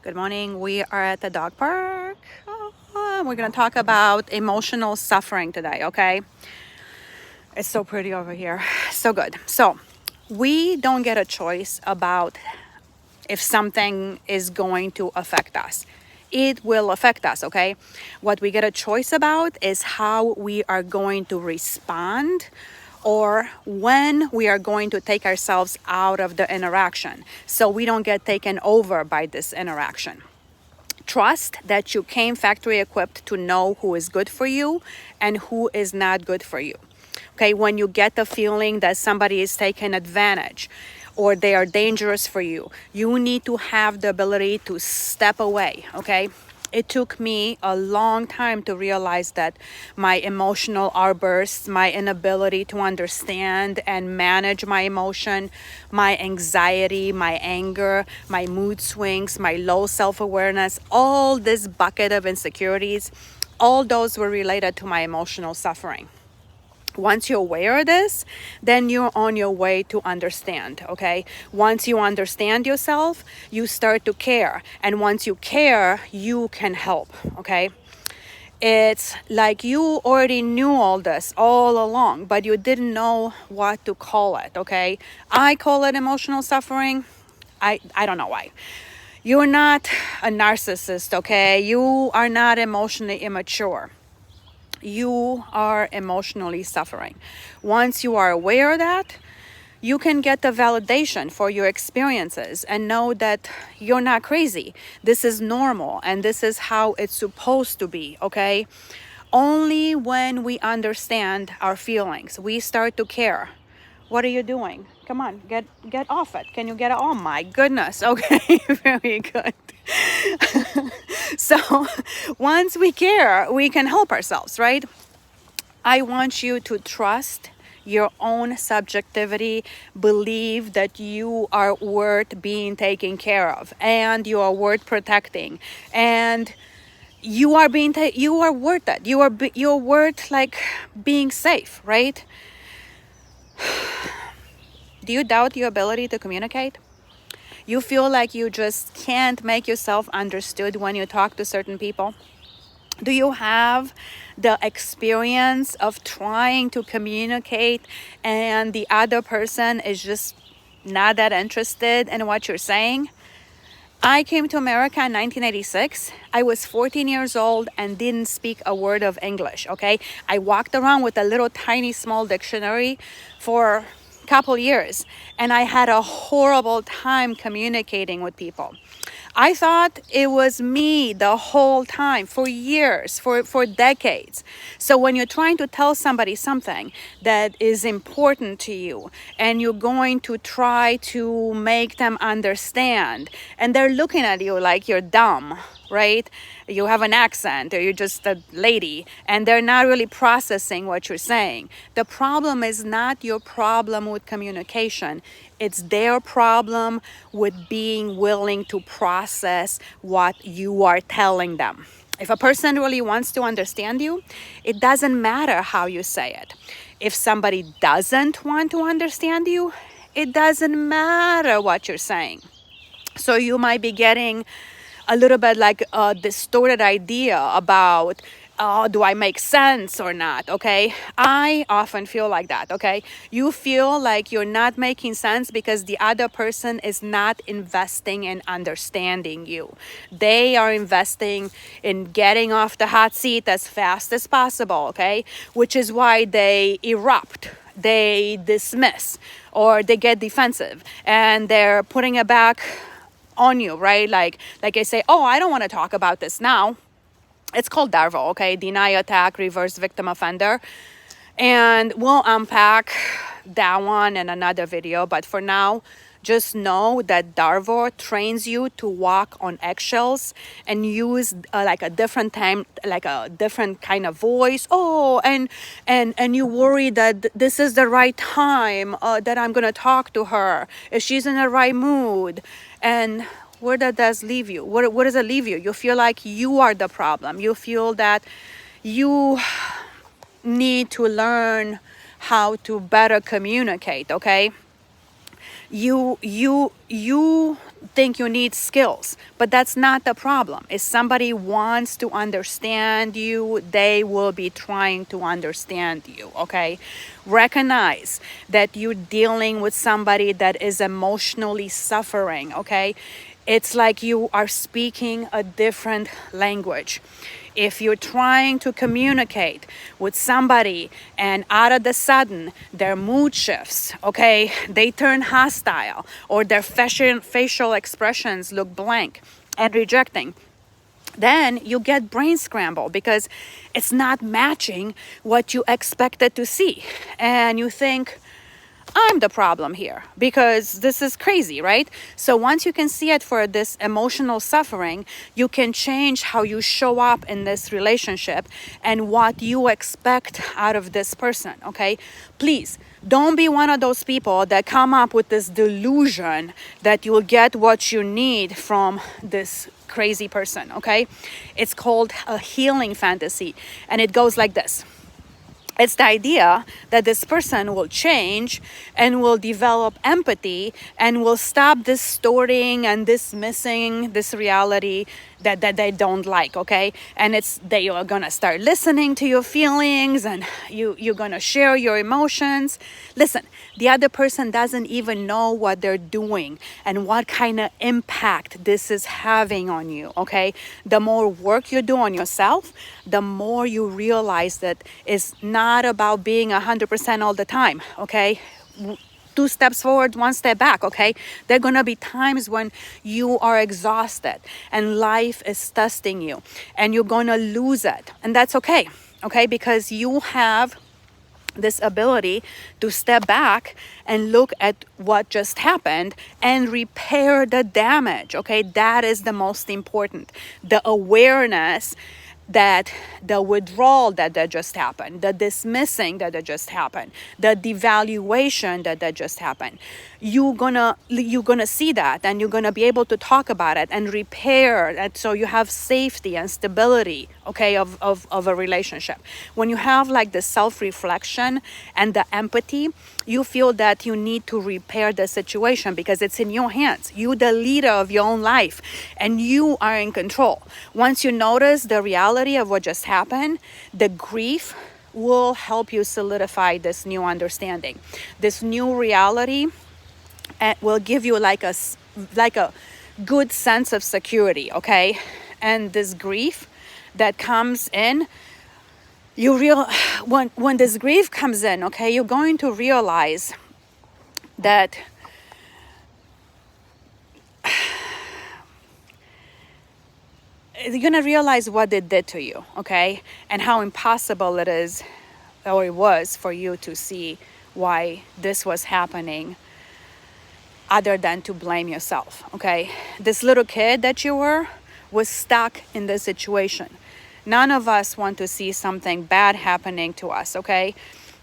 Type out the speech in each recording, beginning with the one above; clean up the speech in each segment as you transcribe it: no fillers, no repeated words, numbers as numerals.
Good morning. We are at the dog park. We're going to talk about emotional suffering today, okay? It's so pretty over here. So good. So, we don't get a choice about if something is going to affect us. It will affect us, okay? What we get a choice about is how we are going to respond or when we are going to take ourselves out of the interaction so we don't get taken over by this interaction. Trust that you came factory equipped to know who is good for you and who is not good for you. Okay, when you get the feeling that somebody is taking advantage or they are dangerous for you, you need to have the ability to step away, okay? It took me a long time to realize that my emotional outbursts, my inability to understand and manage my emotion, my anxiety, my anger, my mood swings, my low self-awareness, all this bucket of insecurities, all those were related to my emotional suffering. Once you're aware of this, then you're on your way to understand, okay? Once you understand yourself, you start to care. And once you care, you can help, okay? It's like you already knew all this all along, but you didn't know what to call it, okay? I call it emotional suffering. I don't know why. You're not a narcissist, okay? You are not emotionally immature. You are emotionally suffering. Once you are aware of that, you can get the validation for your experiences and know that you're not crazy. This is normal and this is how it's supposed to be, okay? Only when we understand our feelings, we start to care. What are you doing? Come on, get off it. Can you get it? Oh my goodness. Okay, very good. So once we care, we can help ourselves, right? I want you to trust your own subjectivity, believe that you are worth being taken care of and you are worth protecting and you are you are worth it. You're worth like being safe, right? Do you doubt your ability to communicate? You feel like you just can't make yourself understood when you talk to certain people? Do you have the experience of trying to communicate and the other person is just not that interested in what you're saying? I came to America in 1986. I was 14 years old and didn't speak a word of English, okay? I walked around with a little tiny small dictionary for a couple years and I had a horrible time communicating with people. I thought it was me the whole time for years, for decades. So when you're trying to tell somebody something that is important to you and you're going to try to make them understand and they're looking at you like you're dumb, right? You have an accent or you're just a lady and they're not really processing what you're saying. The problem is not your problem with communication. It's their problem with being willing to process what you are telling them. If a person really wants to understand you, it doesn't matter how you say it. If somebody doesn't want to understand you, it doesn't matter what you're saying. So you might be getting a little bit like a distorted idea about do I make sense or not, okay? I often feel like that, okay? You feel like you're not making sense because the other person is not investing in understanding you. They are investing in getting off the hot seat as fast as possible, okay? Which is why they erupt, they dismiss, or they get defensive, and they're putting it back on you, right? Like I say, oh, I don't want to talk about this now. It's called DARVO, okay? Deny, attack, reverse victim offender. And we'll unpack that one in another video. But for now, just know that DARVO trains you to walk on eggshells and use like a different time, like a different kind of voice. Oh, and you worry that this is the right time that I'm gonna talk to her, if she's in the right mood. And where that does leave you? Where does it leave you? You feel like you are the problem. You feel that you need to learn how to better communicate, okay? You think you need skills, but that's not the problem. If somebody wants to understand you, they will be trying to understand you, okay? Recognize that you're dealing with somebody that is emotionally suffering, okay? It's like you are speaking a different language. If you're trying to communicate with somebody and out of the sudden their mood shifts, okay, they turn hostile, or their facial expressions look blank and rejecting, then you get brain scramble because it's not matching what you expected to see. And you think, I'm the problem here because this is crazy, right? So once you can see it for this emotional suffering, you can change how you show up in this relationship and what you expect out of this person, okay? Please don't be one of those people that come up with this delusion that you'll get what you need from this crazy person, okay? It's called a healing fantasy, and it goes like this. It's the idea that this person will change and will develop empathy and will stop distorting and dismissing this reality that they don't like, okay? And they are gonna start listening to your feelings, and you're gonna share your emotions. Listen, the other person doesn't even know what they're doing and what kind of impact this is having on you, okay? The more work you do on yourself, the more you realize that it's not about being 100% all the time, okay? 2 steps forward, 1 step back, okay? There are gonna be times when you are exhausted and life is testing you and you're gonna lose it. And that's okay, okay? Because you have this ability to step back and look at what just happened and repair the damage, okay? That is the most important. The awareness that the withdrawal that just happened, the dismissing that just happened, the devaluation that just happened, you're gonna see that, and you're gonna be able to talk about it and repair it, so you have safety and stability, okay, of a relationship. When you have like the self-reflection and the empathy, you feel that you need to repair the situation because it's in your hands. You're the leader of your own life and you are in control. Once you notice the reality of what just happened, the grief will help you solidify this new understanding. This new reality will give you like a good sense of security, okay? And this grief that comes in, when this grief comes in, okay, you're going to realize that you're gonna realize what it did to you, okay, and how impossible it is, or it was, for you to see why this was happening, other than to blame yourself, okay? This little kid that you were was stuck in this situation. None of us want to see something bad happening to us, okay?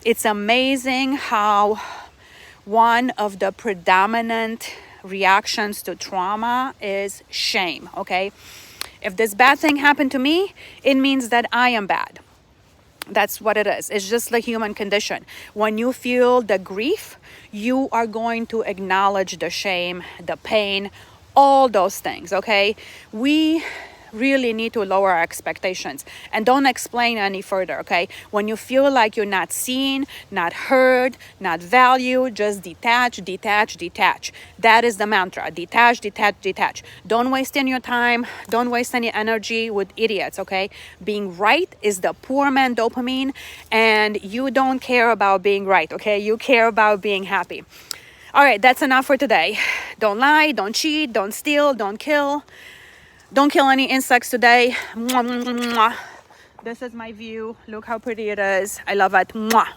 It's amazing how one of the predominant reactions to trauma is shame, okay? If this bad thing happened to me, it means that I am bad. That's what it is. It's just the human condition. When you feel the grief, you are going to acknowledge the shame, the pain, all those things, okay? We really need to lower our expectations and don't explain any further, okay? When you feel like you're not seen, not heard, not valued, just detach, detach, detach. That is the mantra. Detach, detach, detach. Don't waste any time. Don't waste any energy with idiots, okay? Being right is the poor man dopamine, and you don't care about being right, okay? You care about being happy. All right, that's enough for today. Don't lie, don't cheat, don't steal, don't kill. Don't kill any insects today. Mwah, mwah, mwah. This is my view. Look how pretty it is. I love it. Mwah.